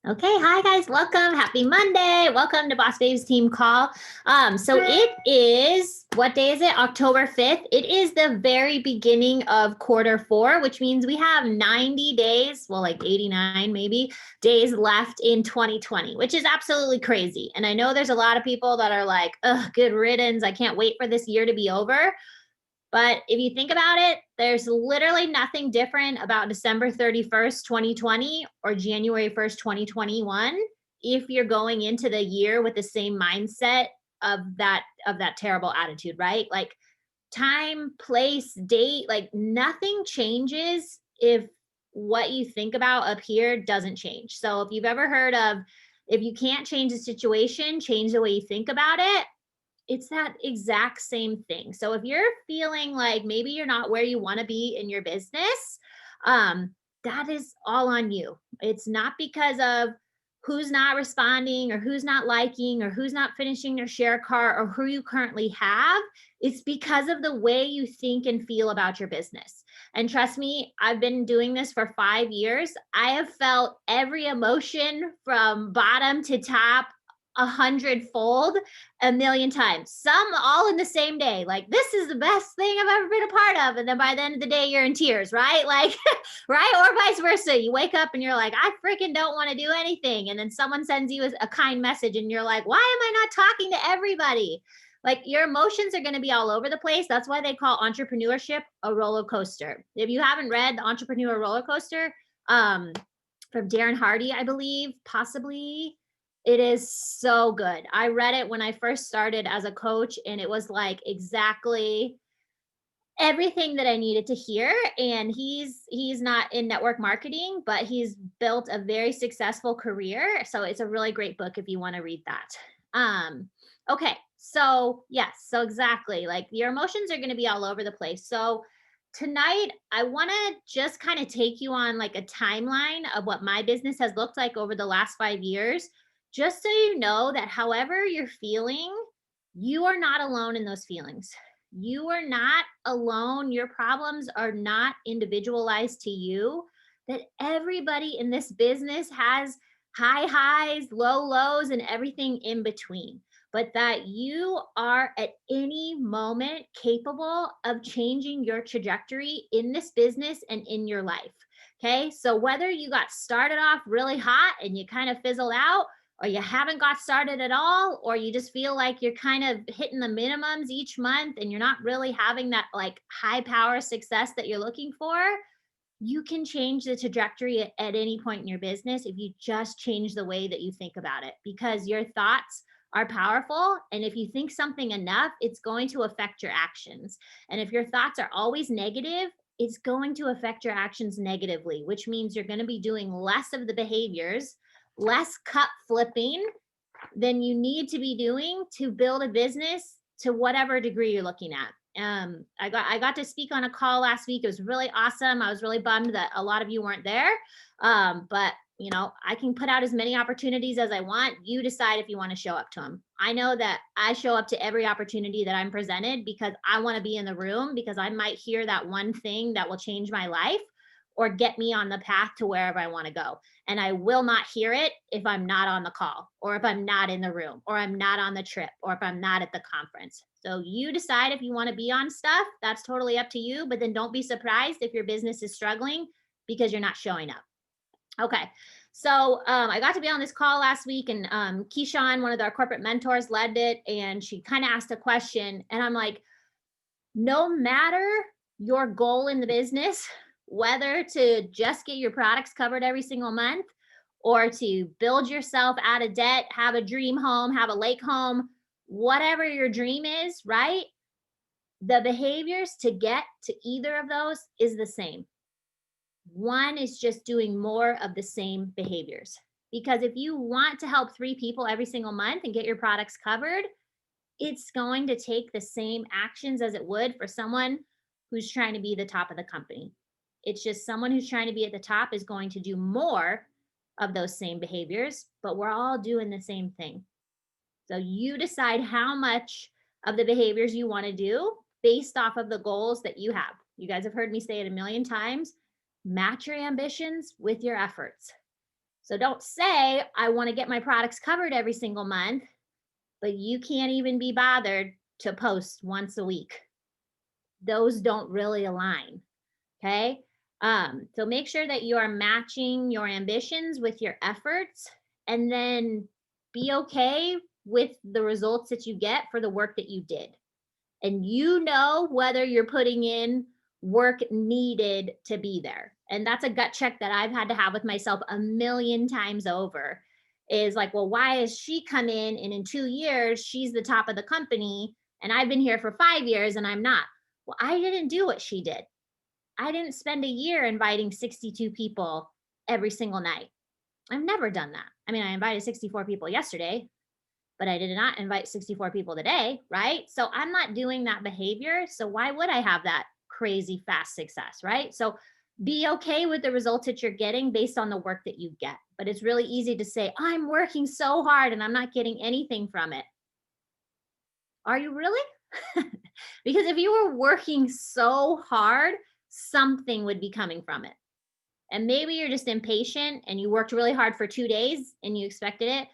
Okay, hi guys, welcome. Happy Monday. Welcome to Boss Babes Team Call. So it is, what day is it? October 5th. It is the very beginning of quarter four, which means we have 90 days, well, like 89 maybe, days left in 2020, which is absolutely crazy. And I know there's a lot of people that are like, ugh, good riddance. I can't wait for this year to be over. But if you think about it, there's literally nothing different about December 31st, 2020 or January 1st, 2021 if you're going into the year with the same mindset of that terrible attitude, right? Like time, place, date, like nothing changes if what you think about up here doesn't change. So if you've ever heard of if you can't change the situation, change the way you think about it, it's that exact same thing. So if you're feeling like maybe you're not where you want to be in your business, that is all on you. It's not because of who's not responding or who's not liking or who's not finishing their share cart or who you currently have. It's because of the way you think and feel about your business. And trust me, I've been doing this for 5 years. I have felt every emotion from bottom to top 100-fold a million times, some all in the same day. Like, this is the best thing I've ever been a part of. And then by the end of the day, you're in tears, right? Like, right? Or vice versa. You wake up and you're like, I freaking don't want to do anything. And then someone sends you a kind message and you're like, why am I not talking to everybody? Like, your emotions are going to be all over the place. That's why they call entrepreneurship a roller coaster. If you haven't read The Entrepreneur Roller Coaster, from Darren Hardy, I believe, possibly, it is so good. I read it when I first started as a coach, and it was like exactly everything that I needed to hear. And he's not in network marketing, but he's built a very successful career. So it's a really great book if you want to read that. Okay. So yes, so exactly. Like, your emotions are going to be all over the place. So tonight I want to just kind of take you on like a timeline of what my business has looked like over the last 5 years, just so you know that however you're feeling, you are not alone in those feelings. You are not alone. Your problems are not individualized to you. That everybody in this business has high highs, low lows, and everything in between. But that you are at any moment capable of changing your trajectory in this business and in your life. Okay. So whether you got started off really hot and you kind of fizzled out, or you haven't got started at all, or you just feel like you're kind of hitting the minimums each month and you're not really having that like high power success that you're looking for, you can change the trajectory at any point in your business if you just change the way that you think about it, because your thoughts are powerful. And if you think something enough, it's going to affect your actions. And if your thoughts are always negative, it's going to affect your actions negatively, which means you're going to be doing less of the behaviors, less cup flipping than you need to be doing to build a business to whatever degree you're looking at. I got to speak on a call last week. It was really awesome. I was really bummed that a lot of you weren't there. But I can put out as many opportunities as I want. You decide if you want to show up to them. I know that I show up to every opportunity that I'm presented because I want to be in the room, because I might hear that one thing that will change my life or get me on the path to wherever I want to go. And I will not hear it if I'm not on the call, or if I'm not in the room, or I'm not on the trip, or if I'm not at the conference. So you decide if you want to be on stuff. That's totally up to you. But then don't be surprised if your business is struggling because you're not showing up. Okay. So I got to be on this call last week, and Keyshawn, one of our corporate mentors, led it. And she kind of asked a question. And I'm like, no matter your goal in the business, whether to just get your products covered every single month, or to build yourself out of debt, have a dream home, have a lake home, whatever your dream is, right? The behaviors to get to either of those is the same. One is just doing more of the same behaviors. Because if you want to help 3 people every single month and get your products covered, it's going to take the same actions as it would for someone who's trying to be the top of the company. It's just someone who's trying to be at the top is going to do more of those same behaviors, but we're all doing the same thing. So you decide how much of the behaviors you want to do based off of the goals that you have. You guys have heard me say it a million times. Match your ambitions with your efforts. So don't say, I want to get my products covered every single month, but you can't even be bothered to post once a week. Those don't really align. Okay. So make sure that you are matching your ambitions with your efforts, and then be okay with the results that you get for the work that you did. And you know whether you're putting in work needed to be there. And that's a gut check that I've had to have with myself a million times over, is like, well, why has she come in and in 2 years she's the top of the company and I've been here for 5 years and I'm not? Well, I didn't do what she did. I didn't spend a year inviting 62 people every single night. I've never done that. I mean, I invited 64 people yesterday, but I did not invite 64 people today, right? So I'm not doing that behavior. So why would I have that crazy fast success, right? So be okay with the results that you're getting based on the work that you get. But it's really easy to say, I'm working so hard and I'm not getting anything from it. Are you really? Because if you were working so hard, something would be coming from it. And maybe you're just impatient and you worked really hard for 2 days and you expected it.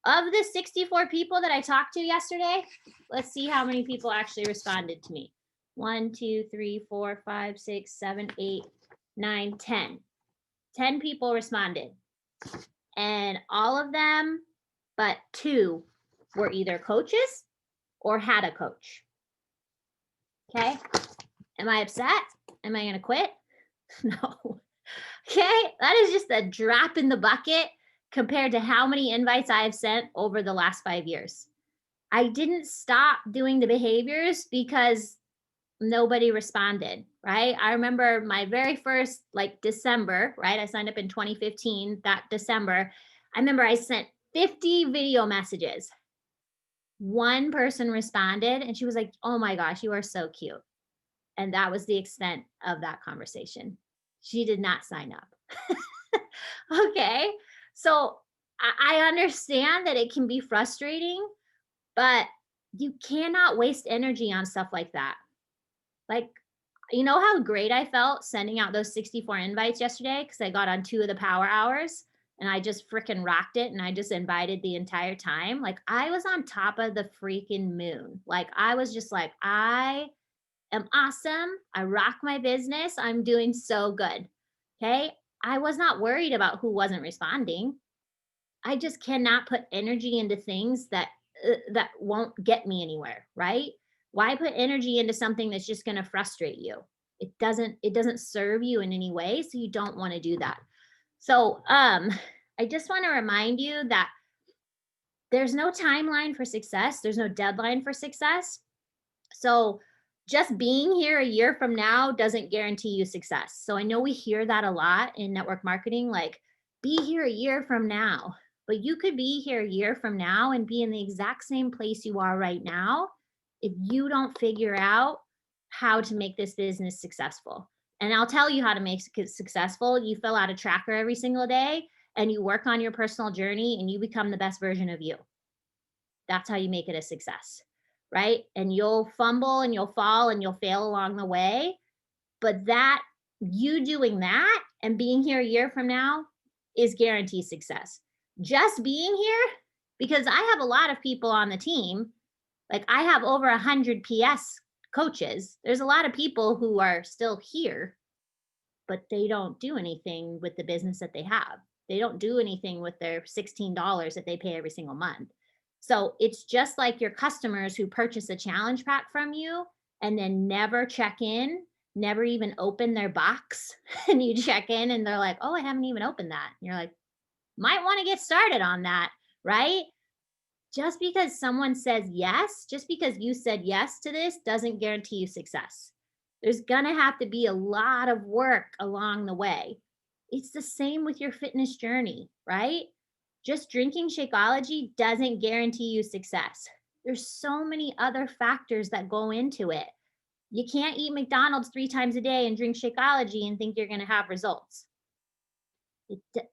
Of the 64 people that I talked to yesterday, let's see how many people actually responded to me. 1, 2, 3, 4, 5, 6, 7, 8, 9, 10. 10 people responded. And all of them but 2 were either coaches or had a coach. Okay. Am I upset? Am I going to quit? No. Okay. That is just a drop in the bucket compared to how many invites I have sent over the last 5 years. I didn't stop doing the behaviors because nobody responded, right? I remember my very first, like, December, right? I signed up in 2015, that December. I remember I sent 50 video messages. One person responded and she was like, oh my gosh, you are so cute. And that was the extent of that conversation. She did not sign up. Okay. So I understand that it can be frustrating, but you cannot waste energy on stuff like that. Like, you know how great I felt sending out those 64 invites yesterday because I got on 2 of the power hours and I just freaking rocked it and I just invited the entire time. Like, I was on top of the freaking moon. Like, I was just like, I am awesome. I rock my business. I'm doing so good. Okay. I was not worried about who wasn't responding. I just cannot put energy into things that won't get me anywhere, right? Why put energy into something that's just going to frustrate you? It doesn't serve you in any way, so you don't want to do that. So, I just want to remind you that there's no timeline for success. There's no deadline for success. So, just being here a year from now doesn't guarantee you success. So I know we hear that a lot in network marketing, like, be here a year from now. But you could be here a year from now and be in the exact same place you are right now if you don't figure out how to make this business successful. And I'll tell you how to make it successful. You fill out a tracker every single day and you work on your personal journey and you become the best version of you. That's how you make it a success, right? And you'll fumble and you'll fall and you'll fail along the way. But that, you doing that and being here a year from now is guaranteed success. Just being here, because I have a lot of people on the team, like I have over 100 PS coaches. There's a lot of people who are still here, but they don't do anything with the business that they have. They don't do anything with their $16 that they pay every single month. So it's just like your customers who purchase a challenge pack from you and then never check in, never even open their box. And you check in and they're like, oh, I haven't even opened that. And you're like, might want to get started on that, right? Just because someone says yes, just because you said yes to this doesn't guarantee you success. There's going to have to be a lot of work along the way. It's the same with your fitness journey, right? Just drinking Shakeology doesn't guarantee you success. There's so many other factors that go into it. You can't eat McDonald's 3 times a day and drink Shakeology and think you're going to have results.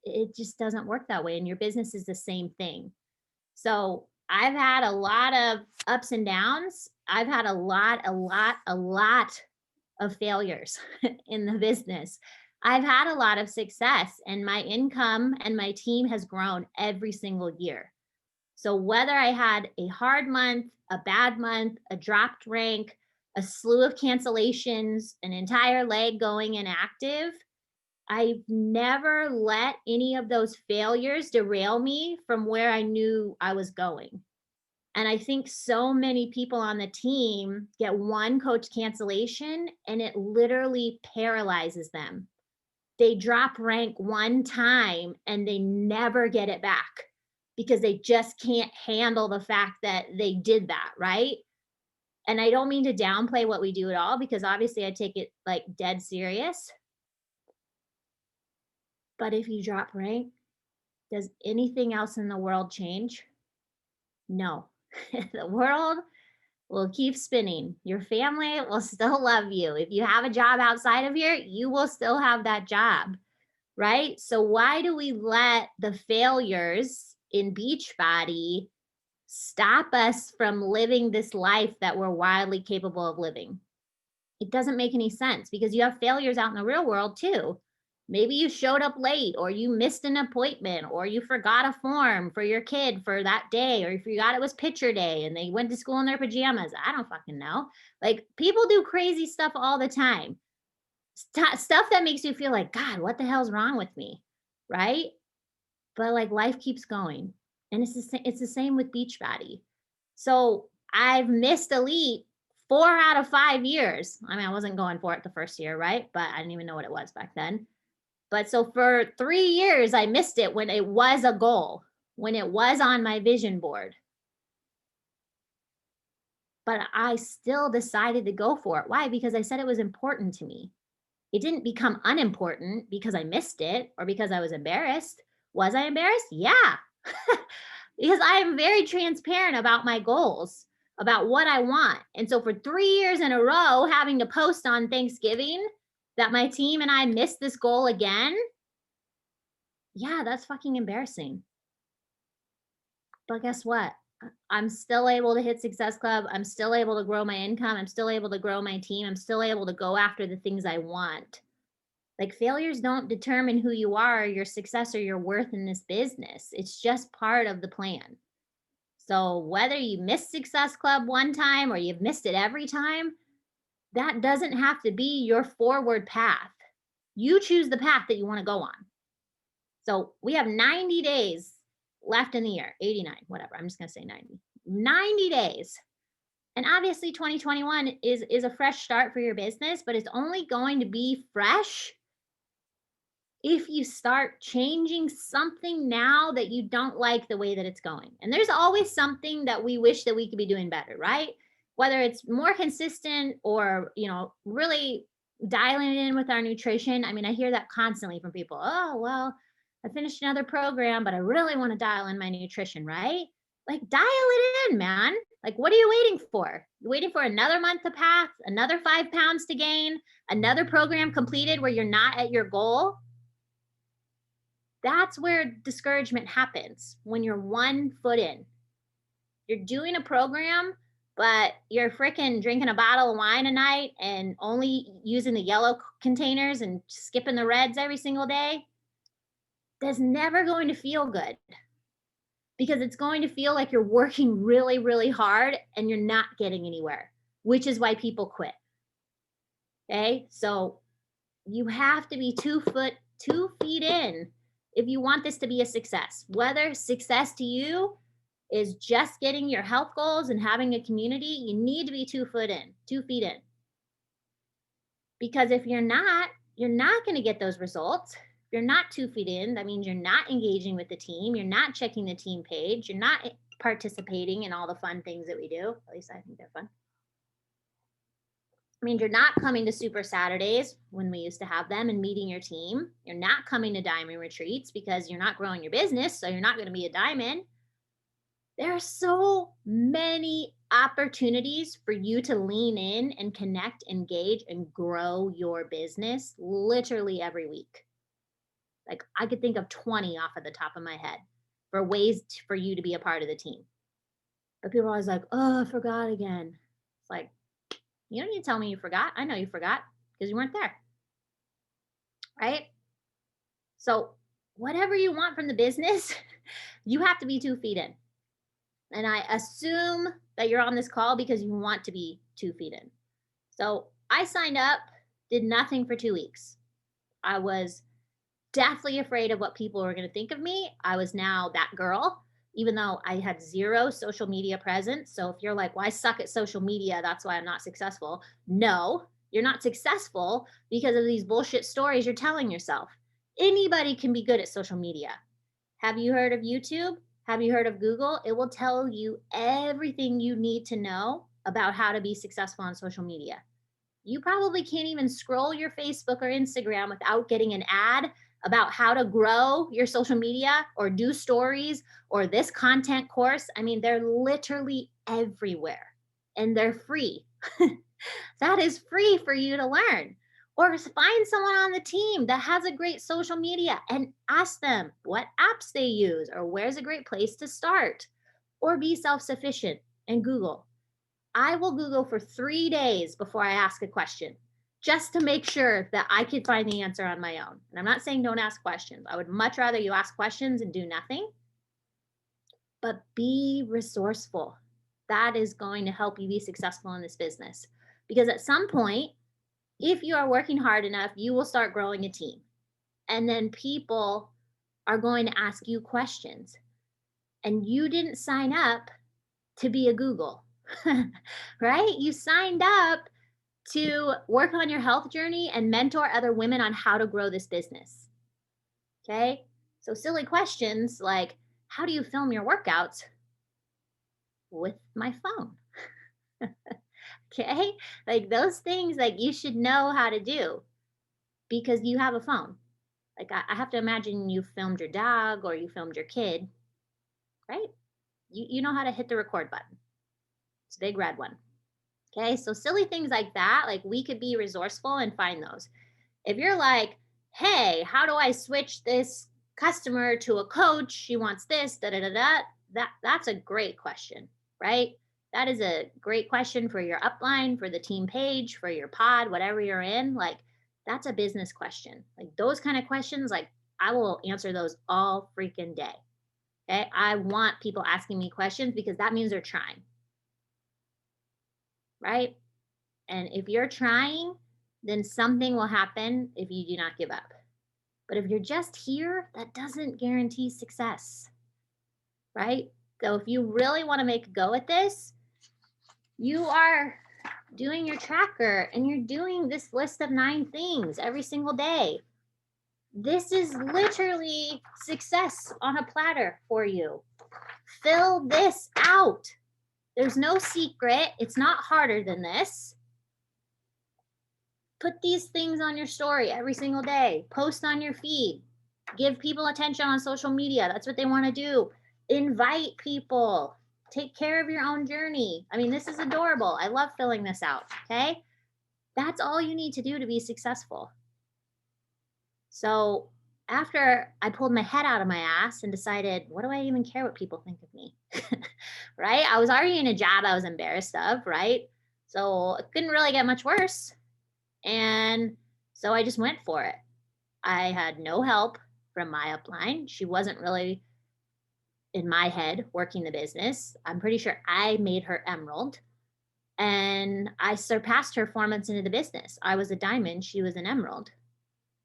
It just doesn't work that way. And your business is the same thing. So I've had a lot of ups and downs. I've had a lot of failures in the business. I've had a lot of success, and my income and my team has grown every single year. So whether I had a hard month, a bad month, a dropped rank, a slew of cancellations, an entire leg going inactive, I've never let any of those failures derail me from where I knew I was going. And I think so many people on the team get one coach cancellation and it literally paralyzes them. They drop rank one time and they never get it back because they just can't handle the fact that they did that, right? And I don't mean to downplay what we do at all because obviously I take it like dead serious. But if you drop rank, does anything else in the world change? No. The world will keep spinning. Your family will still love you. If you have a job outside of here, you will still have that job, right? So why do we let the failures in Beachbody stop us from living this life that we're wildly capable of living? It doesn't make any sense because you have failures out in the real world too. Maybe you showed up late or you missed an appointment or you forgot a form for your kid for that day or you forgot it was picture day and they went to school in their pajamas. I don't fucking know. Like people do crazy stuff all the time. Stuff that makes you feel like, God, what the hell's wrong with me? Right? But like life keeps going. And it's the same with Beachbody. So I've missed Elite 4 out of 5 years. I mean, I wasn't going for it the first year, right? But I didn't even know what it was back then. But so for 3 years, I missed it when it was a goal, when it was on my vision board. But I still decided to go for it. Why? Because I said it was important to me. It didn't become unimportant because I missed it or because I was embarrassed. Was I embarrassed? Yeah. Because I am very transparent about my goals, about what I want. And so for 3 years in a row, having to post on Thanksgiving that my team and I missed this goal again, yeah, that's fucking embarrassing. But guess what? I'm still able to hit Success Club. I'm still able to grow my income. I'm still able to grow my team. I'm still able to go after the things I want. Like failures don't determine who you are, your success, or your worth in this business. It's just part of the plan. So whether you missed Success Club one time or you've missed it every time, that doesn't have to be your forward path. You choose the path that you want to go on. So we have 90 days left in the year, 89, whatever. I'm just going to say 90. 90 days. And obviously 2021 is a fresh start for your business, but it's only going to be fresh if you start changing something now that you don't like the way that it's going. And there's always something that we wish that we could be doing better, right? Whether it's more consistent or, really dialing it in with our nutrition. I mean, I hear that constantly from people. Oh, well, I finished another program, but I really want to dial in my nutrition, right? Like dial it in, man. Like, what are you waiting for? You waiting for another month to pass, another 5 pounds to gain, another program completed where you're not at your goal? That's where discouragement happens when you're 1 foot in. You're doing a program, but you're freaking drinking a bottle of wine a night and only using the yellow containers and skipping the reds every single day. That's never going to feel good because it's going to feel like you're working really, really hard and you're not getting anywhere, which is why people quit. Okay. So you have to be 2 feet in if you want this to be a success. Whether success to you is just getting your health goals and having a community, you need to be 2 feet in. Because if you're not going to get those results. If you're not 2 feet in, that means you're not engaging with the team. You're not checking the team page. You're not participating in all the fun things that we do. At least I think they're fun. I mean, you're not coming to Super Saturdays when we used to have them and meeting your team. You're not coming to diamond retreats because you're not growing your business, so you're not going to be a diamond. There are so many opportunities for you to lean in and connect, engage, and grow your business literally every week. Like I could think of 20 off of the top of my head for ways for you to be a part of the team. But people are always like, oh, I forgot again. It's like, you don't need to tell me you forgot. I know you forgot because you weren't there. right? So, whatever you want from the business, you have to be 2 feet in. And I assume that you're on this call because you want to be 2 feet in. So, I signed up, did nothing for 2 weeks. I was deathly afraid of what people were going to think of me. I was now that girl, even though I had zero social media presence. So if you're like, well, I suck at social media, that's why I'm not successful. No, you're not successful because of these bullshit stories you're telling yourself. Anybody can be good at social media. Have you heard of YouTube? Have you heard of Google? It will tell you everything you need to know about how to be successful on social media. You probably can't even scroll your Facebook or Instagram without getting an ad about how to grow your social media or do stories or this content course. I mean, they're literally everywhere and they're free. That is free for you to learn. Or find someone on the team that has a great social media and ask them what apps they use or where's a great place to start. Or be self sufficient and Google. I will Google for 3 days before I ask a question just to make sure that I could find the answer on my own. And I'm not saying don't ask questions. I would much rather you ask questions and do nothing, but be resourceful. That is going to help you be successful in this business. Because at some point, if you are working hard enough, you will start growing a team. And then people are going to ask you questions. And you didn't sign up to be a Google, right? You signed up to work on your health journey and mentor other women on how to grow this business. Okay. So, silly questions like, how do you film your workouts? With my phone. Okay. Like those things, like you should know how to do because you have a phone. Like, I have to imagine you filmed your dog or you filmed your kid, right? You know how to hit the record button. It's a big red one. Okay. So, silly things like that, like we could be resourceful and find those. If you're like, hey, how do I switch this customer to a coach? She wants this, da da da da. That's a great question, right? That is a great question for your upline, for the team page, for your pod, whatever you're in. Like, that's a business question. Like those kind of questions, like I will answer those all freaking day. Okay. I want people asking me questions because that means they're trying, right? And if you're trying, then something will happen if you do not give up. But if you're just here, that doesn't guarantee success, right? So if you really want to make a go at this, you are doing your tracker and you're doing this list of 9 things every single day. This is literally success on a platter for you. Fill this out. There's no secret. It's not harder than this. Put these things on your story every single day. Post on your feed. Give people attention on social media. That's what they want to do. Invite people. Take care of your own journey. I mean, this is adorable. I love filling this out. Okay. That's all you need to do to be successful. So after I pulled my head out of my ass and decided, what do I even care what people think of me? Right? I was already in a job I was embarrassed of, right? So it couldn't really get much worse. And so I just went for it. I had no help from my upline. She wasn't really in my head working the business. I'm pretty sure I made her emerald and I surpassed her 4 months into the business. I was a diamond, she was an emerald.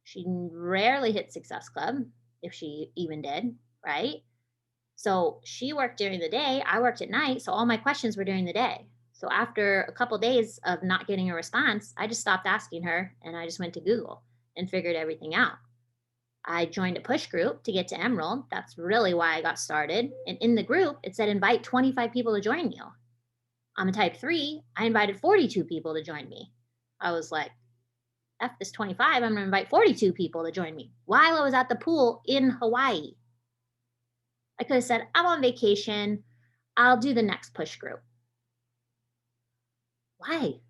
She rarely hit Success Club, if she even did, right? So she worked during the day, I worked at night. So all my questions were during the day. So after a couple of days of not getting a response, I just stopped asking her and I just went to Google and figured everything out. I joined a push group to get to Emerald. That's really why I got started. And in the group, it said invite 25 people to join you. I'm a type 3. I invited 42 people to join me. I was like, F this 25, I'm going to invite 42 people to join me while I was at the pool in Hawaii. I could have said, I'm on vacation. I'll do the next push group. Why?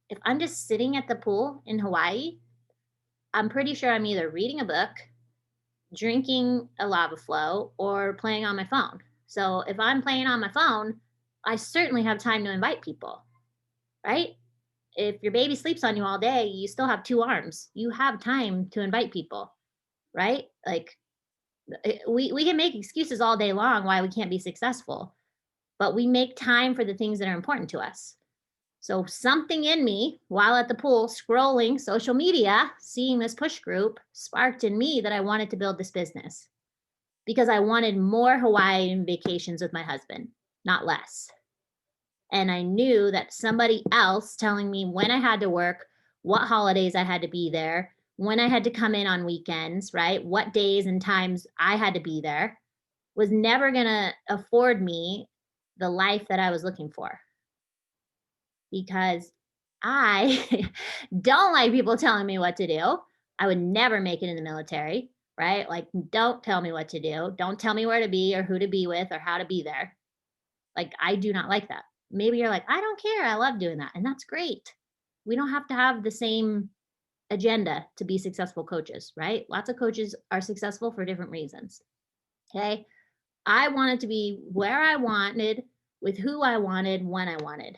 If I'm just sitting at the pool in Hawaii, I'm pretty sure I'm either reading a book, drinking a lava flow, or playing on my phone. So if I'm playing on my phone, I certainly have time to invite people, right? if your baby sleeps on you all day, you still have 2 arms. You have time to invite people, right? Like, we can make excuses all day long why we can't be successful, but we make time for the things that are important to us. So something in me while at the pool scrolling social media, seeing this push group sparked in me that I wanted to build this business because I wanted more Hawaiian vacations with my husband, not less. And I knew that somebody else telling me when I had to work, what holidays I had to be there, when I had to come in on weekends, right? What days and times I had to be there was never going to afford me the life that I was looking for because I don't like people telling me what to do. I would never make it in the military, right? Like, don't tell me what to do. Don't tell me where to be or who to be with or how to be there. Like, I do not like that. Maybe you're like, I don't care. I love doing that. And that's great. We don't have to have the same agenda to be successful coaches, right? Lots of coaches are successful for different reasons. Okay. I wanted to be where I wanted, with who I wanted, when I wanted.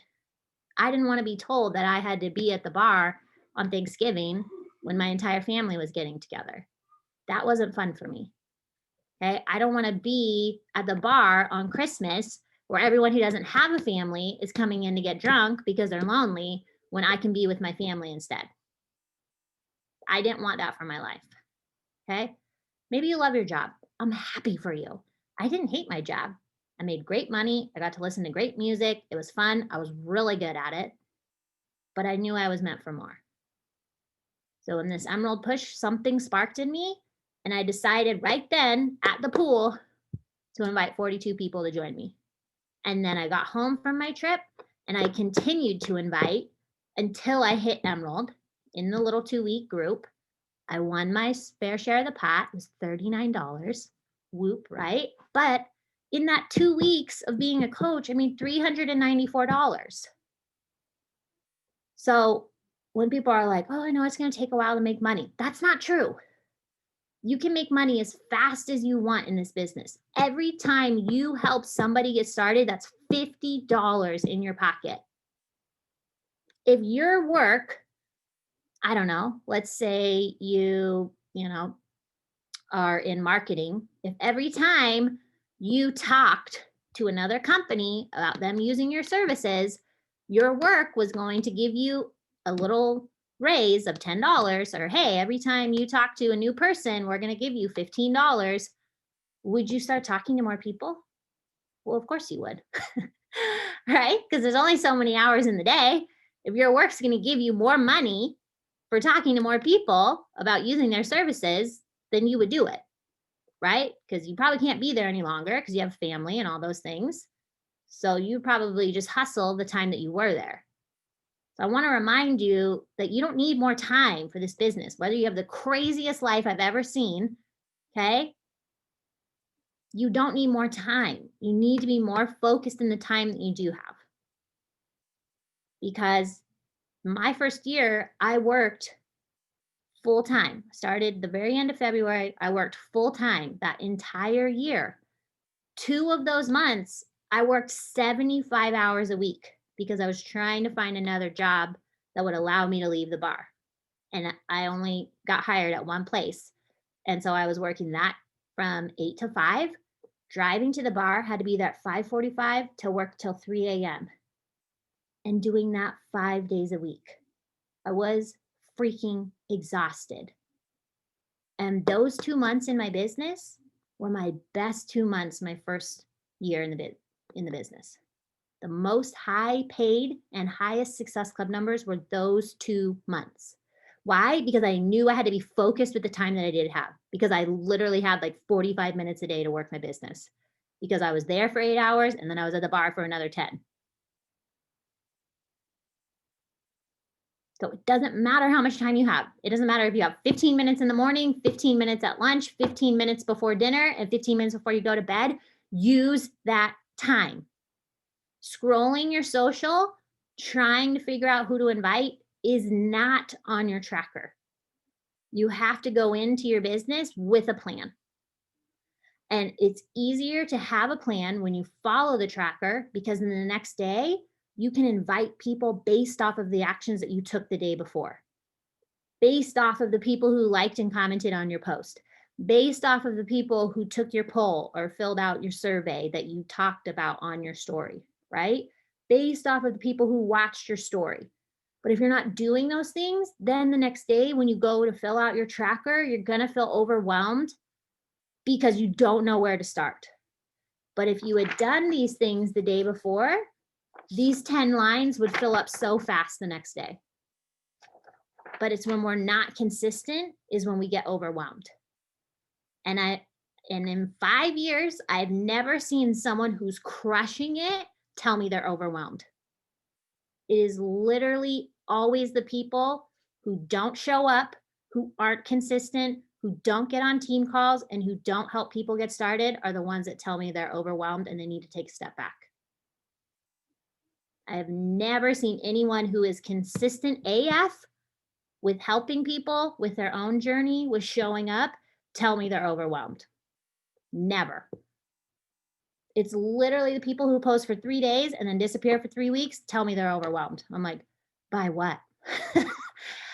I didn't want to be told that I had to be at the bar on Thanksgiving when my entire family was getting together. That wasn't fun for me. Okay. I don't want to be at the bar on Christmas where everyone who doesn't have a family is coming in to get drunk because they're lonely when I can be with my family instead. I didn't want that for my life. Okay. Maybe you love your job. I'm happy for you. I didn't hate my job. I made great money. I got to listen to great music. It was fun. I was really good at it, but I knew I was meant for more. So in this Emerald Push, something sparked in me, and I decided right then at the pool to invite 42 people to join me. And then I got home from my trip and I continued to invite until I hit Emerald in the little 2-week group. I won my fair share of the pot. It was $39. Whoop, right? But in that 2 weeks of being a coach, I made $394. So when people are like, oh, I know it's going to take a while to make money, that's not true. You can make money as fast as you want in this business. Every time you help somebody get started, that's $50 in your pocket. If your work, I don't know, let's say you are in marketing, if every time you talked to another company about them using your services, your work was going to give you a little raise of $10, or hey, every time you talk to a new person, we're going to give you $15. Would you start talking to more people? Well, of course you would, right? Because there's only so many hours in the day. If your work's going to give you more money for talking to more people about using their services, then you would do it, right? Because you probably can't be there any longer because you have family and all those things. So you probably just hustle the time that you were there. So I want to remind you that you don't need more time for this business, whether you have the craziest life I've ever seen, okay? You don't need more time. You need to be more focused in the time that you do have. Because my first year, I worked full time. Started the very end of February, I worked full time that entire year. 2 of those months, I worked 75 hours a week because I was trying to find another job that would allow me to leave the bar. And I only got hired at one place. And so I was working that from 8 to 5. Driving to the bar, had to be there at 5:45 to work till 3 a.m. and doing that 5 days a week. I was freaking exhausted. And those 2 months in my business were my best 2 months my first year in the business. The most high paid and highest Success Club numbers were those 2 months. Why? Because I knew I had to be focused with the time that I did have, because I literally had like 45 minutes a day to work my business because I was there for 8 hours and then I was at the bar for another 10. So it doesn't matter how much time you have. It doesn't matter if you have 15 minutes in the morning, 15 minutes at lunch, 15 minutes before dinner, and 15 minutes before you go to bed. Use that time. Scrolling your social, trying to figure out who to invite is not on your tracker. You have to go into your business with a plan. And it's easier to have a plan when you follow the tracker, because in the next day, you can invite people based off of the actions that you took the day before, based off of the people who liked and commented on your post, based off of the people who took your poll or filled out your survey that you talked about on your story, right? Based off of the people who watched your story. But if you're not doing those things, then the next day when you go to fill out your tracker, you're going to feel overwhelmed because you don't know where to start. But if you had done these things the day before, these 10 lines would fill up so fast the next day. But it's when we're not consistent is when we get overwhelmed. And in 5 years, I've never seen someone who's crushing it tell me they're overwhelmed. It is literally always the people who don't show up, who aren't consistent, who don't get on team calls, and who don't help people get started are the ones that tell me they're overwhelmed and they need to take a step back. I have never seen anyone who is consistent AF with helping people with their own journey, with showing up, tell me they're overwhelmed. Never. It's literally the people who post for 3 days and then disappear for 3 weeks, tell me they're overwhelmed. I'm like, by what?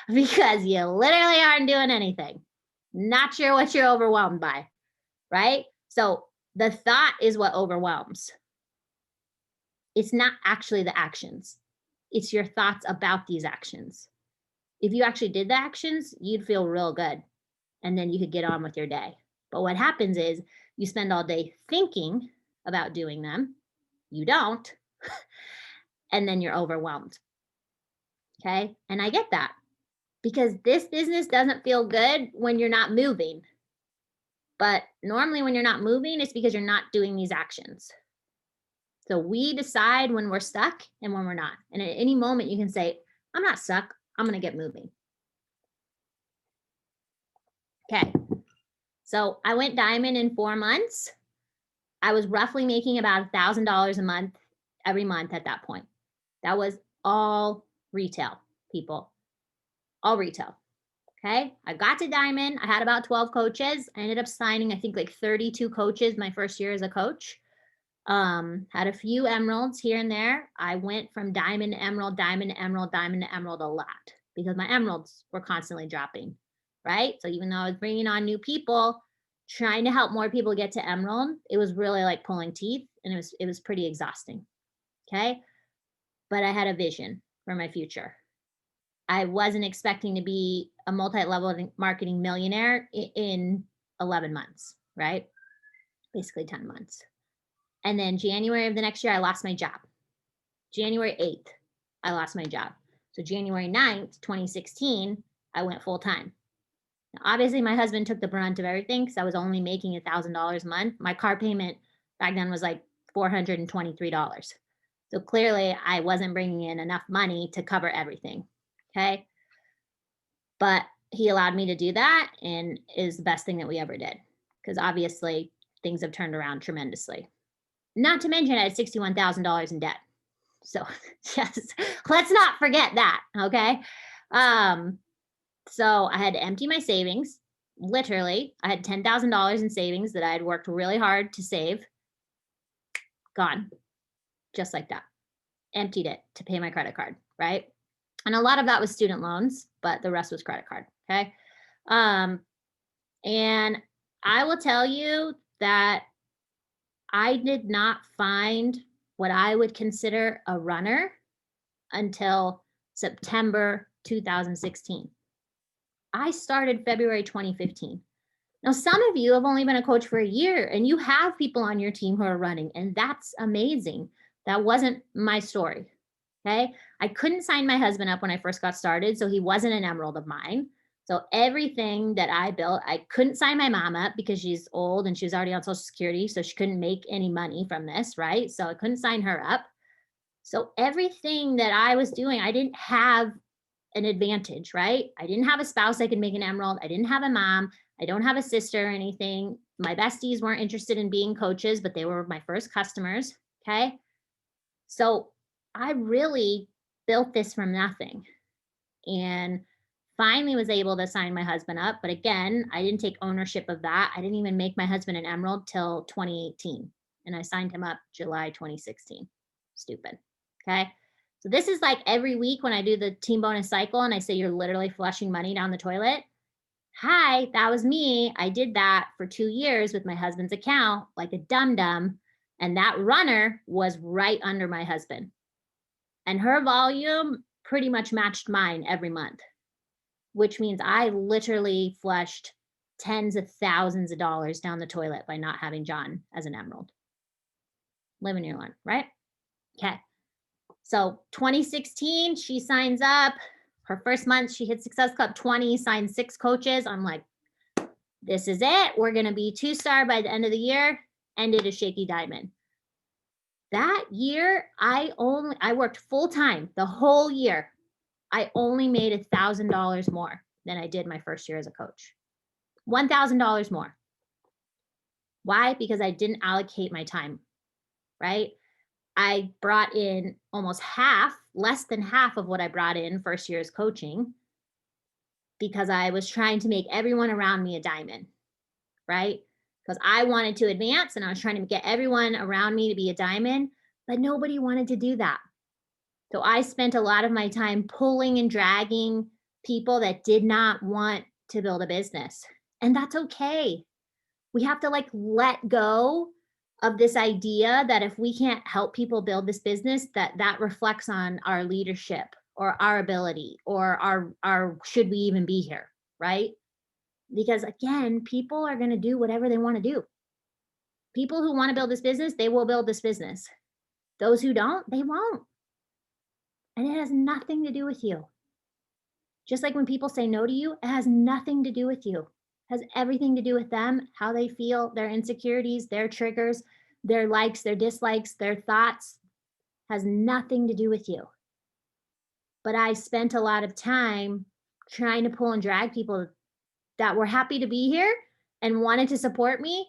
Because you literally aren't doing anything. Not sure what you're overwhelmed by, right? So the thought is what overwhelms. It's not actually the actions. It's your thoughts about these actions. If you actually did the actions, you'd feel real good. And then you could get on with your day. But what happens is you spend all day thinking about doing them. You don't. And then you're overwhelmed. Okay. And I get that because this business doesn't feel good when you're not moving. But normally when you're not moving, it's because you're not doing these actions. So we decide when we're stuck and when we're not. And at any moment you can say, I'm not stuck. I'm going to get moving. Okay. So I went diamond in 4 months. I was roughly making about $1,000 a month every month at that point. That was all retail, people, all retail. Okay. I got to diamond. I had about 12 coaches. I ended up signing, I think like 32 coaches my first year as a coach. Had a few emeralds here and there. I went from diamond to emerald, diamond to emerald, diamond to emerald a lot because my emeralds were constantly dropping, right? So even though I was bringing on new people, trying to help more people get to emerald, it was really like pulling teeth and it was pretty exhausting. Okay. But I had a vision for my future. I wasn't expecting to be a multi-level marketing millionaire in 11 months, right? Basically 10 months. And then January of the next year, I lost my job. January 8th, I lost my job. So January 9th, 2016, I went full time. Now, obviously, my husband took the brunt of everything because I was only making $1,000 a month. My car payment back then was like $423. So clearly, I wasn't bringing in enough money to cover everything. Okay. But he allowed me to do that and is the best thing that we ever did because obviously things have turned around tremendously. Not to mention I had $61,000 in debt. So yes, let's not forget that. Okay. So I had to empty my savings. Literally, I had $10,000 in savings that I had worked really hard to save. Gone. Just like that. Emptied it to pay my credit card. Right. And a lot of that was student loans, but the rest was credit card. Okay. And I will tell you that I did not find what I would consider a runner until September 2016. I started February 2015. Now, some of you have only been a coach for a year and you have people on your team who are running, and that's amazing. That wasn't my story. Okay. I couldn't sign my husband up when I first got started, so he wasn't an emerald of mine. So everything that I built, I couldn't sign my mom up because she's old and she was already on Social Security, so she couldn't make any money from this, right? So I couldn't sign her up. So everything that I was doing, I didn't have an advantage, right? I didn't have a spouse I could make an emerald. I didn't have a mom. I don't have a sister or anything. My besties weren't interested in being coaches, but they were my first customers, okay? So I really built this from nothing. And finally was able to sign my husband up. But again, I didn't take ownership of that. I didn't even make my husband an emerald till 2018. And I signed him up July 2016. Stupid. Okay. So this is like every week when I do the team bonus cycle and I say you're literally flushing money down the toilet. Hi, that was me. I did that for 2 years with my husband's account like a dum-dum. And that runner was right under my husband. And her volume pretty much matched mine every month, which means I literally flushed tens of thousands of dollars down the toilet by not having John as an emerald. Live and you learn, right? Okay. So 2016, she signs up. Her first month, she hit Success Club 20, signed 6 coaches. I'm like, this is it. We're going to be 2-star by the end of the year. Ended a shaky diamond. That year, I worked full time the whole year. I only made $1,000 more than I did my first year as a coach. $1,000 more. Why? Because I didn't allocate my time, right? I brought in almost half, less than half of what I brought in first year's coaching because I was trying to make everyone around me a diamond, right? Because I wanted to advance and I was trying to get everyone around me to be a diamond, but nobody wanted to do that. So I spent a lot of my time pulling and dragging people that did not want to build a business. And that's okay. We have to like let go of this idea that if we can't help people build this business, that reflects on our leadership or our ability or our should we even be here, right? Because again, people are going to do whatever they want to do. People who want to build this business, they will build this business. Those who don't, they won't. And it has nothing to do with you. Just like when people say no to you, it has nothing to do with you. It has everything to do with them, how they feel, their insecurities, their triggers, their likes, their dislikes, their thoughts. Has nothing to do with you. But I spent a lot of time trying to pull and drag people that were happy to be here and wanted to support me,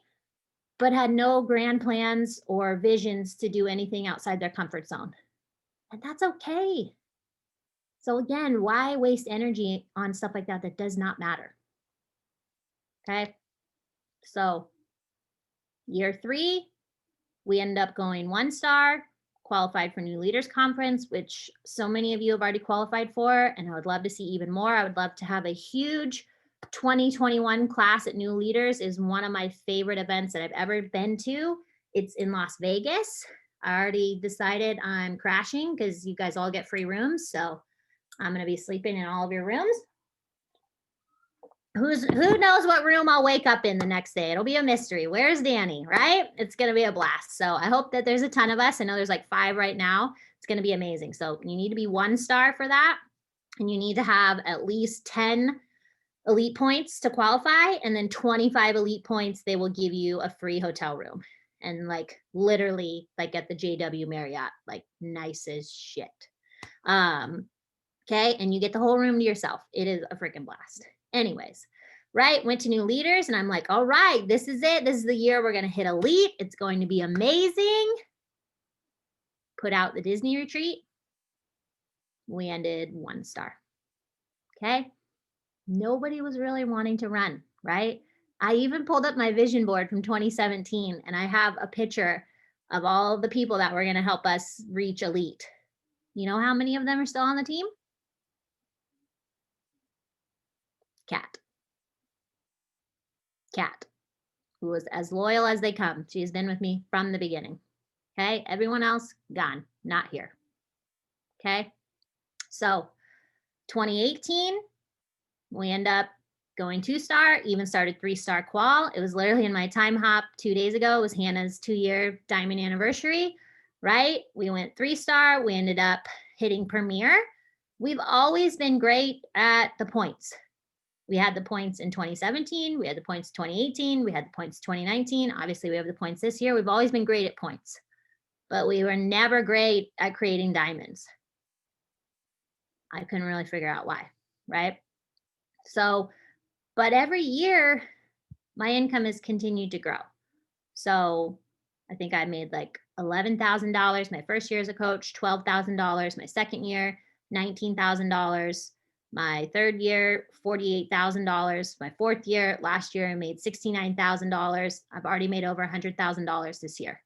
but had no grand plans or visions to do anything outside their comfort zone. And that's okay. So again, why waste energy on stuff like that does not matter? Okay. So year 3, we ended up going 1-star, qualified for New Leaders Conference, which so many of you have already qualified for, and I would love to see even more. I would love to have a huge 2021 class at New Leaders. Is one of my favorite events that I've ever been to. It's in Las Vegas. I already decided I'm crashing because you guys all get free rooms. So I'm going to be sleeping in all of your rooms. Who knows what room I'll wake up in the next day? It'll be a mystery. Where's Danny, right? It's going to be a blast. So I hope that there's a ton of us. I know there's like 5 right now. It's going to be amazing. So you need to be 1-star for that. And you need to have at least 10 elite points to qualify. And then 25 elite points, they will give you a free hotel room. And like literally like at the JW Marriott, like nice as shit. Okay. And you get the whole room to yourself. It is a freaking blast. Anyways, right, went to New Leaders and I'm like, all right, this is it. This is the year we're going to hit elite. It's going to be amazing. Put out the Disney retreat. We ended 1-star. Okay. Nobody was really wanting to run, right? I even pulled up my vision board from 2017 and I have a picture of all the people that were going to help us reach elite. You know how many of them are still on the team? Kat, who was as loyal as they come. She has been with me from the beginning. Okay. Everyone else gone, not here. Okay. So 2018, we end up going 2-star, even started 3-star qual. It was literally in my time hop 2 days ago. It was Hannah's 2-year diamond anniversary, right? We went 3-star. We ended up hitting premier. We've always been great at the points. We had the points in 2017. We had the points 2018. We had the points 2019. Obviously, we have the points this year. We've always been great at points, but we were never great at creating diamonds. I couldn't really figure out why, right? So, but every year, my income has continued to grow. So I think I made like $11,000 my first year as a coach, $12,000 my second year, $19,000 my third year, $48,000 my fourth year. Last year, I made $69,000. I've already made over $100,000 this year.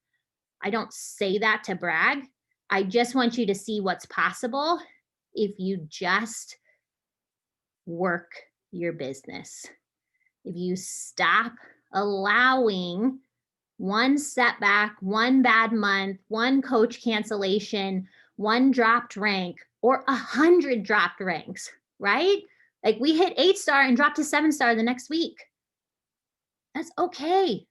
I don't say that to brag. I just want you to see what's possible if you just work your business. If you stop allowing one setback, one bad month, one coach cancellation, one dropped rank, or 100 dropped ranks, right? Like we hit 8-star and dropped to 7-star the next week. That's okay,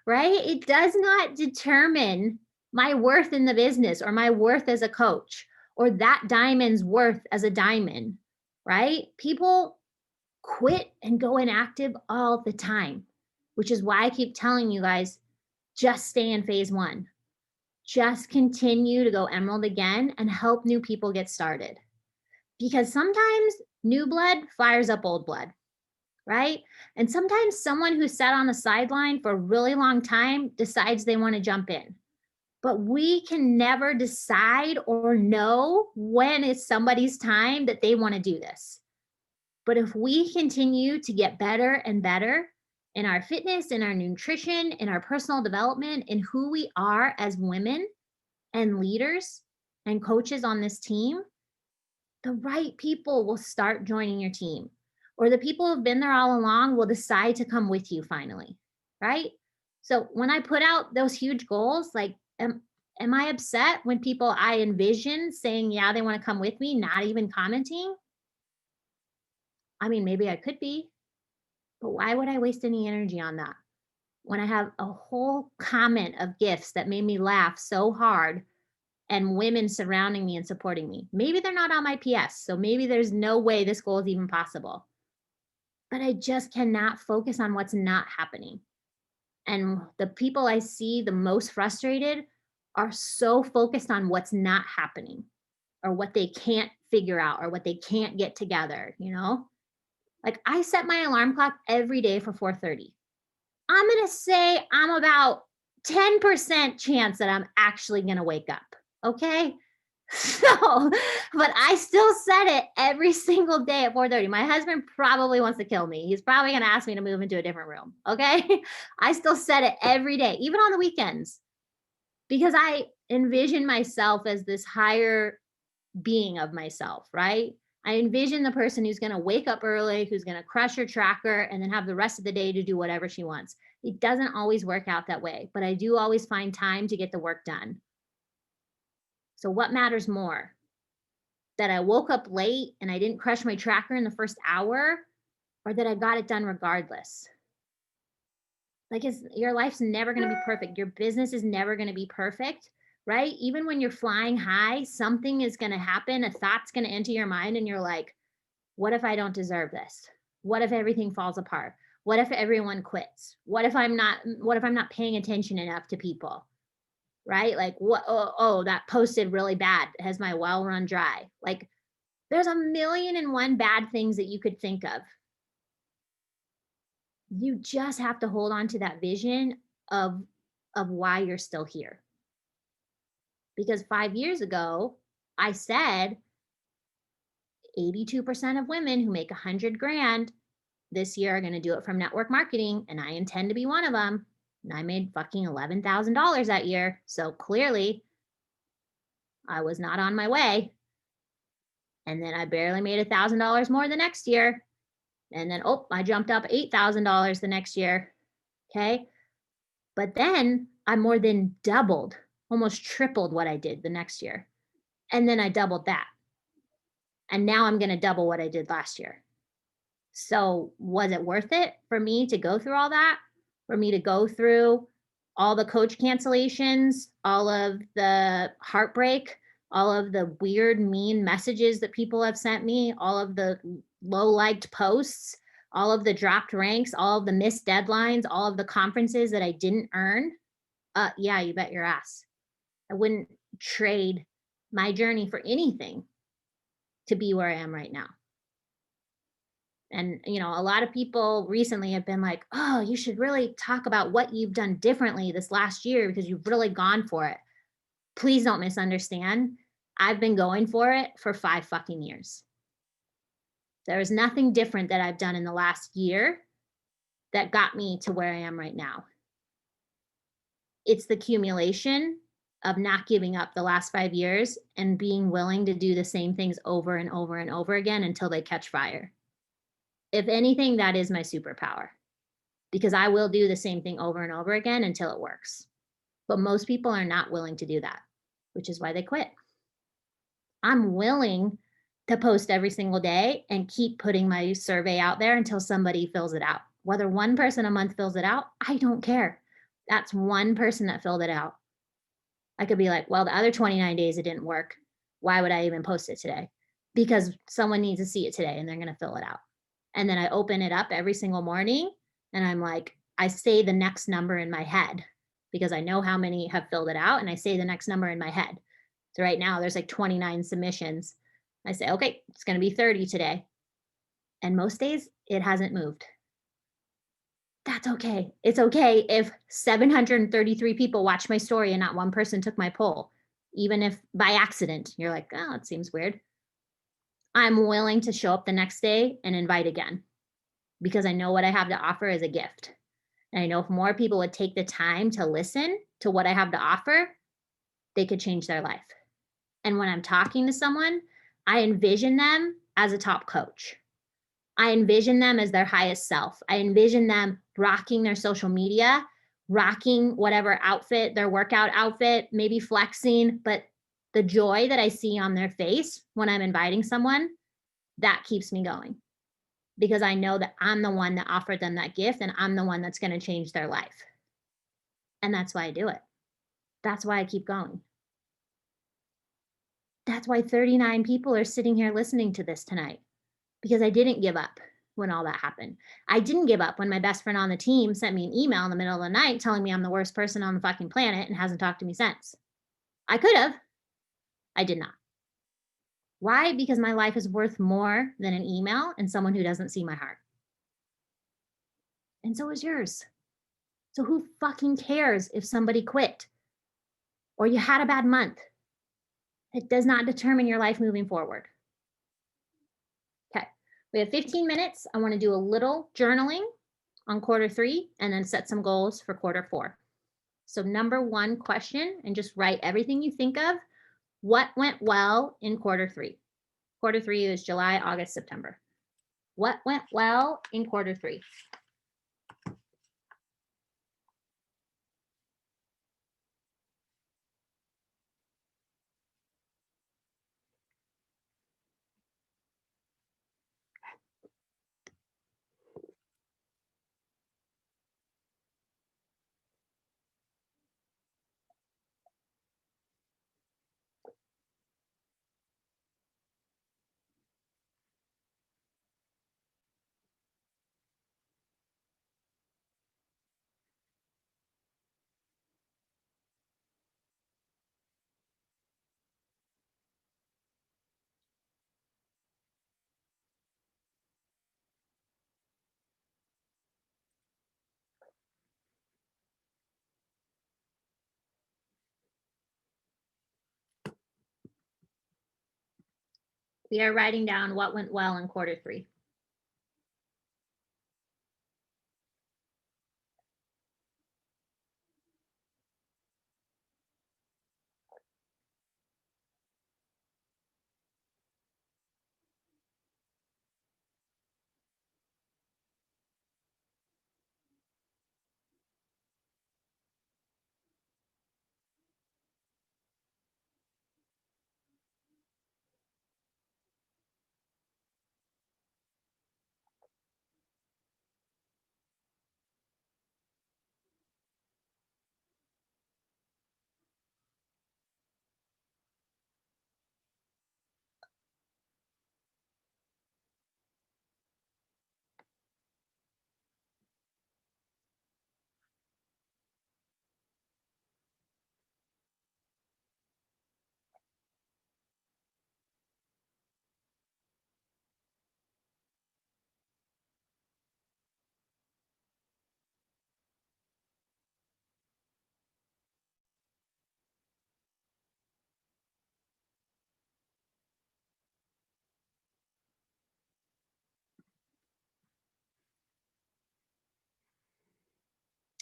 right? It does not determine my worth in the business or my worth as a coach or that diamond's worth as a diamond, right? People quit and go inactive all the time, which is why I keep telling you guys, just stay in phase 1. Just continue to go emerald again and help new people get started. Because sometimes new blood fires up old blood, right? And sometimes someone who sat on the sideline for a really long time decides they want to jump in. But we can never decide or know when it's somebody's time that they want to do this. But if we continue to get better and better in our fitness, in our nutrition, in our personal development, in who we are as women and leaders and coaches on this team, the right people will start joining your team. Or the people who've been there all along will decide to come with you finally, right? So when I put out those huge goals, like, am I upset when people I envision saying, yeah, they want to come with me, not even commenting? I mean, maybe I could be, but why would I waste any energy on that when I have a whole comment of gifts that made me laugh so hard and women surrounding me and supporting me? Maybe they're not on my PS, so maybe there's no way this goal is even possible. But I just cannot focus on what's not happening. And the people I see the most frustrated are so focused on what's not happening or what they can't figure out or what they can't get together, you know? Like I set my alarm clock every day for 4:30. I'm going to say I'm about 10% chance that I'm actually going to wake up. Okay? So, but I still set it every single day at 4:30. My husband probably wants to kill me. He's probably going to ask me to move into a different room. Okay? I still set it every day, even on the weekends, because I envision myself as this higher being of myself, right? I envision the person who's going to wake up early, who's going to crush her tracker and then have the rest of the day to do whatever she wants. It doesn't always work out that way, but I do always find time to get the work done. So what matters more? That I woke up late and I didn't crush my tracker in the first hour, or that I got it done regardless? Like your life's never going to be perfect. Your business is never going to be perfect, right? Even when you're flying high, something is going to happen. A thought's going to enter your mind and you're like, what if I don't deserve this? What if everything falls apart? What if everyone quits? What if I'm not paying attention enough to people? Right? Like what that posted really bad. Has my well run dry? Like there's a million and one bad things that you could think of. You just have to hold on to that vision of why you're still here. Because 5 years ago, I said 82% of women who make 100 grand this year are going to do it from network marketing, and I intend to be one of them. And I made fucking $11,000 that year. So clearly I was not on my way. And then I barely made $1,000 more the next year. And then, I jumped up $8,000 the next year. Okay. But then I more than doubled, almost tripled what I did the next year. And then I doubled that. And now I'm going to double what I did last year. So was it worth it for me to go through all that? For me to go through all the coach cancellations, all of the heartbreak, all of the weird, mean messages that people have sent me, all of the low liked posts, all of the dropped ranks, all of the missed deadlines, all of the conferences that I didn't earn? Yeah, you bet your ass. I wouldn't trade my journey for anything to be where I am right now. And, a lot of people recently have been like, oh, you should really talk about what you've done differently this last year because you've really gone for it. Please don't misunderstand. I've been going for it for 5 fucking years. There is nothing different that I've done in the last year that got me to where I am right now. It's the accumulation of not giving up the last 5 years and being willing to do the same things over and over and over again until they catch fire. If anything, that is my superpower because I will do the same thing over and over again until it works. But most people are not willing to do that, which is why they quit. I'm willing to post every single day and keep putting my survey out there until somebody fills it out. Whether one person a month fills it out, I don't care. That's one person that filled it out. I could be like, well, the other 29 days it didn't work. Why would I even post it today? Because someone needs to see it today and they're going to fill it out. And then I open it up every single morning and I'm like, I say the next number in my head because I know how many have filled it out and I say the next number in my head. So right now there's like 29 submissions. I say, okay, it's going to be 30 today. And most days it hasn't moved. That's okay. It's okay if 733 people watched my story and not one person took my poll. Even if by accident you're like, oh, it seems weird. I'm willing to show up the next day and invite again because I know what I have to offer is a gift. And I know if more people would take the time to listen to what I have to offer, they could change their life. And when I'm talking to someone, I envision them as a top coach. I envision them as their highest self. I envision them rocking their social media, rocking whatever outfit, their workout outfit, maybe flexing, but the joy that I see on their face when I'm inviting someone, that keeps me going because I know that I'm the one that offered them that gift and I'm the one that's going to change their life. And that's why I do it. That's why I keep going. That's why 39 people are sitting here listening to this tonight because I didn't give up when all that happened. I didn't give up when my best friend on the team sent me an email in the middle of the night telling me I'm the worst person on the fucking planet and hasn't talked to me since. I could have. I did not. Why? Because my life is worth more than an email and someone who doesn't see my heart. And so is yours. So who fucking cares if somebody quit or you had a bad month? It does not determine your life moving forward. Okay, we have 15 minutes. I want to do a little journaling on quarter 3 and then set some goals for quarter 4. So number 1 question, and just write everything you think of. What went well in quarter 3? Quarter 3 is July, August, September. What went well in quarter 3? We are writing down what went well in quarter 3.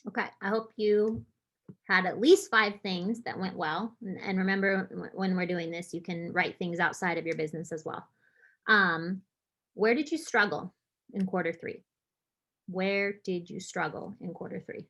Okay, I hope you had at least 5 things that went well. And remember, when we're doing this, you can write things outside of your business as well. Where did you struggle in quarter 3? Where did you struggle in quarter 3?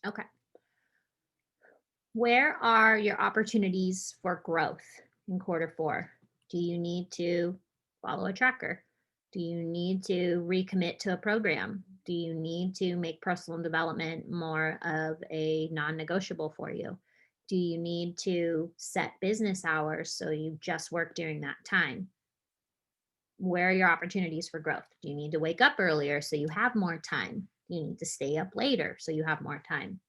Okay. Where are your opportunities for growth in quarter 4? Do you need to follow a tracker? Do you need to recommit to a program? Do you need to make personal development more of a non-negotiable for you? Do you need to set business hours so you just work during that time? Where are your opportunities for growth? Do you need to wake up earlier so you have more time? Do you need to stay up later so you have more time?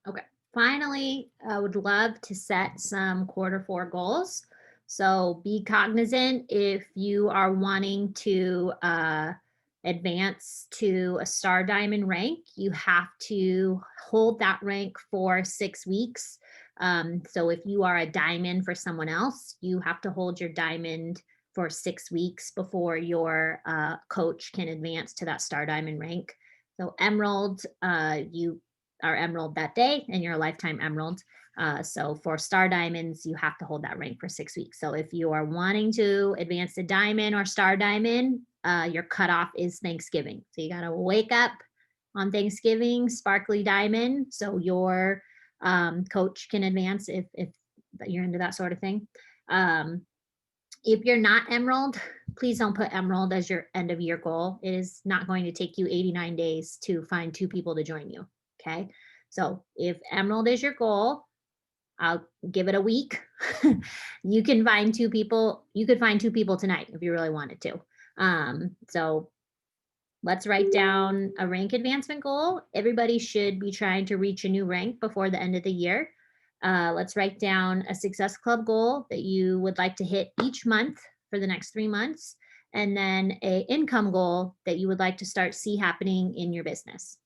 Okay. Finally, I would love to set some quarter 4 goals. So be cognizant if you are wanting to advance to a star diamond rank, you have to hold that rank for 6 weeks. So if you are a diamond for someone else, you have to hold your diamond for 6 weeks before your coach can advance to that star diamond rank. So Emerald, you are Emerald that day and you're a lifetime Emerald. So for Star Diamonds, you have to hold that rank for 6 weeks. So if you are wanting to advance to Diamond or Star Diamond, your cutoff is Thanksgiving. So you got to wake up on Thanksgiving, sparkly diamond, so your coach can advance if you're into that sort of thing. If you're not Emerald, please don't put Emerald as your end of year goal. It is not going to take you 89 days to find 2 people to join you. Okay. So if Emerald is your goal, I'll give it a week. You can find 2 people. You could find 2 people tonight if you really wanted to. So let's write down a rank advancement goal. Everybody should be trying to reach a new rank before the end of the year. Let's write down a Success Club goal that you would like to hit each month for the next 3 months, and then a income goal that you would like to start see happening in your business.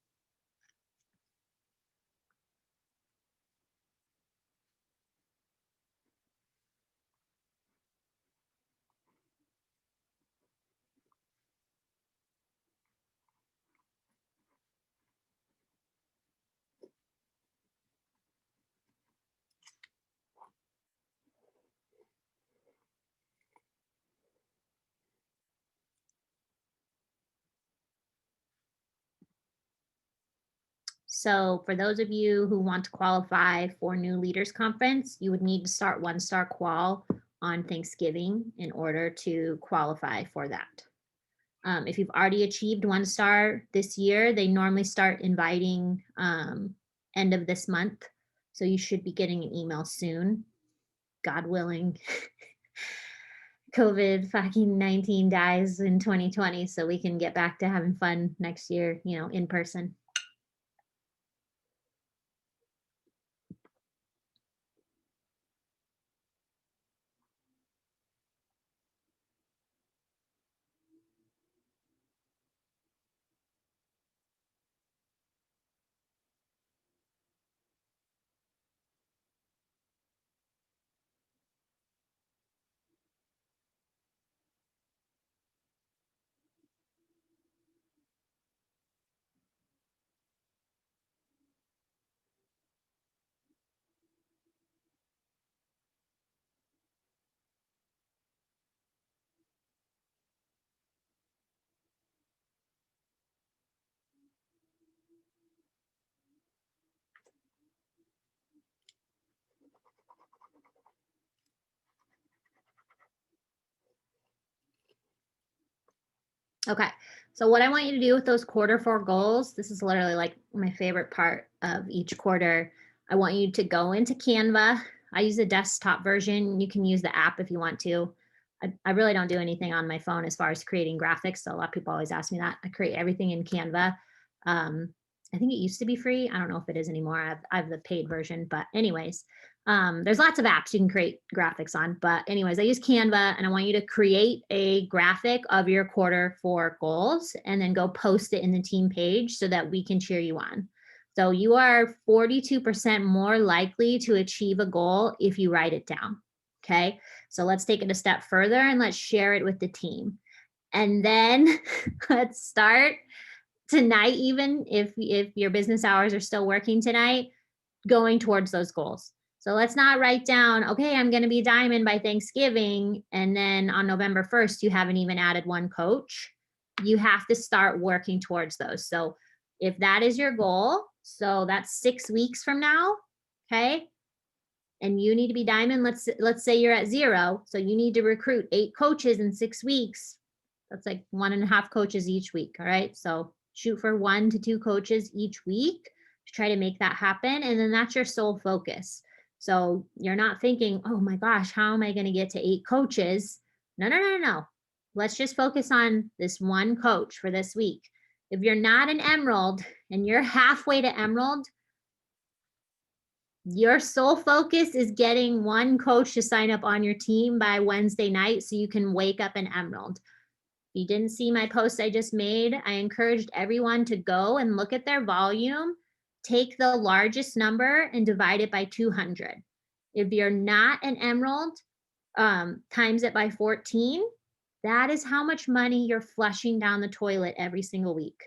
So for those of you who want to qualify for New Leaders Conference, you would need to start 1-star qual on Thanksgiving in order to qualify for that. If you've already achieved 1-star this year, they normally start inviting end of this month. So you should be getting an email soon, God willing. COVID fucking 19 dies in 2020, so we can get back to having fun next year, in person. Okay, so what I want you to do with those Q4 goals, this is literally like my favorite part of each quarter. I want you to go into Canva. I use the desktop version. You can use the app if you want to. I really don't do anything on my phone as far as creating graphics. So a lot of people always ask me that. I create everything in Canva. I think it used to be free. I don't know if it is anymore. I have the paid version, but anyways, there's lots of apps you can create graphics on, but anyways, I use Canva and I want you to create a graphic of your Q4 goals and then go post it in the team page so that we can cheer you on. So you are 42% more likely to achieve a goal if you write it down. Okay. So let's take it a step further and let's share it with the team. And then let's start tonight, even if your business hours are still working tonight, going towards those goals. So let's not write down, okay, I'm going to be diamond by Thanksgiving. And then on November 1st, you haven't even added one coach. You have to start working towards those. So if that is your goal, so that's 6 weeks from now, okay? And you need to be diamond, let's say you're at 0. So you need to recruit 8 coaches in 6 weeks. That's like 1.5 coaches each week. All right. So shoot for 1 to 2 coaches each week to try to make that happen. And then that's your sole focus. So you're not thinking, oh my gosh, how am I going to get to 8 coaches? No. Let's just focus on this one coach for this week. If you're not an Emerald and you're halfway to Emerald, your sole focus is getting one coach to sign up on your team by Wednesday night so you can wake up an Emerald. If you didn't see my post I just made, I encouraged everyone to go and look at their volume, take the largest number and divide it by 200. If you're not an Emerald, times it by 14, that is how much money you're flushing down the toilet every single week.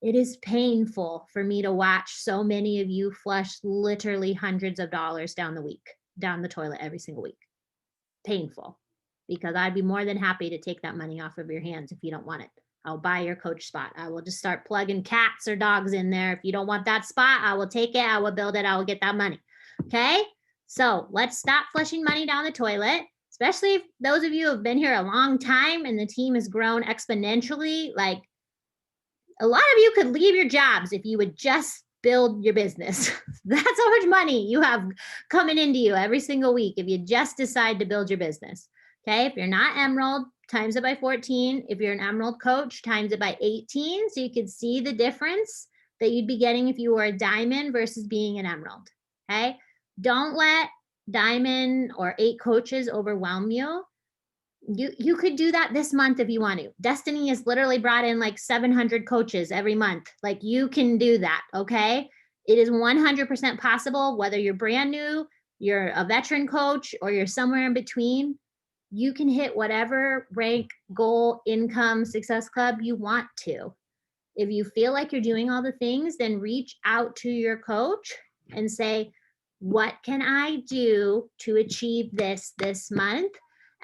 It is painful for me to watch so many of you flush literally hundreds of dollars down the toilet every single week. Painful, because I'd be more than happy to take that money off of your hands if you don't want it. I'll buy your coach spot. I will just start plugging cats or dogs in there. If you don't want that spot, I will take it. I will build it. I will get that money. Okay. So let's stop flushing money down the toilet, especially if those of you who have been here a long time and the team has grown exponentially. Like, a lot of you could leave your jobs if you would just build your business. That's how much money you have coming into you every single week if you just decide to build your business. Okay. If you're not Emerald, times it by 14. If you're an Emerald coach, times it by 18. So you could see the difference that you'd be getting if you were a Diamond versus being an Emerald. Okay. Don't let Diamond or 8 coaches overwhelm you. You could do that this month if you want to. Destiny has literally brought in like 700 coaches every month. Like, you can do that. Okay. It is 100% possible, whether you're brand new, you're a veteran coach, or you're somewhere in between. You can hit whatever rank, goal, income, success club you want to. If you feel like you're doing all the things, then reach out to your coach and say, what can I do to achieve this month?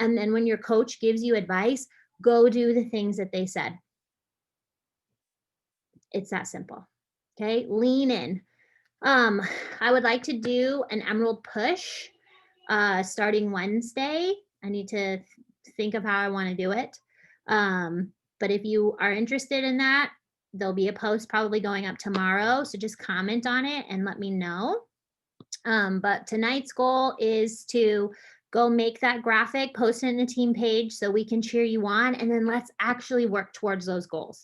And then when your coach gives you advice, go do the things that they said. It's that simple. Okay. Lean in. I would like to do an Emerald push starting Wednesday. I need to think of how I want to do it. But if you are interested in that, there'll be a post probably going up tomorrow. So just comment on it and let me know. But tonight's goal is to go make that graphic, post it in the team page so we can cheer you on. And then let's actually work towards those goals.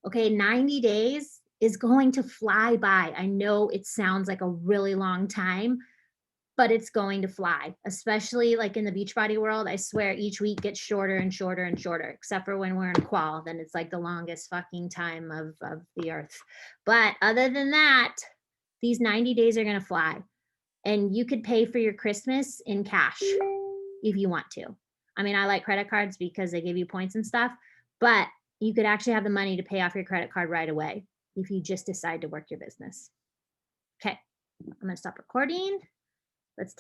Okay, 90 days is going to fly by. I know it sounds like a really long time, but it's going to fly, especially like in the Beachbody world. I swear each week gets shorter and shorter and shorter, except for when we're in qual, then it's like the longest fucking time of the earth. But other than that, these 90 days are going to fly. And you could pay for your Christmas in cash if you want to. I mean, I like credit cards because they give you points and stuff, but you could actually have the money to pay off your credit card right away if you just decide to work your business. Okay, I'm going to stop recording. Let's take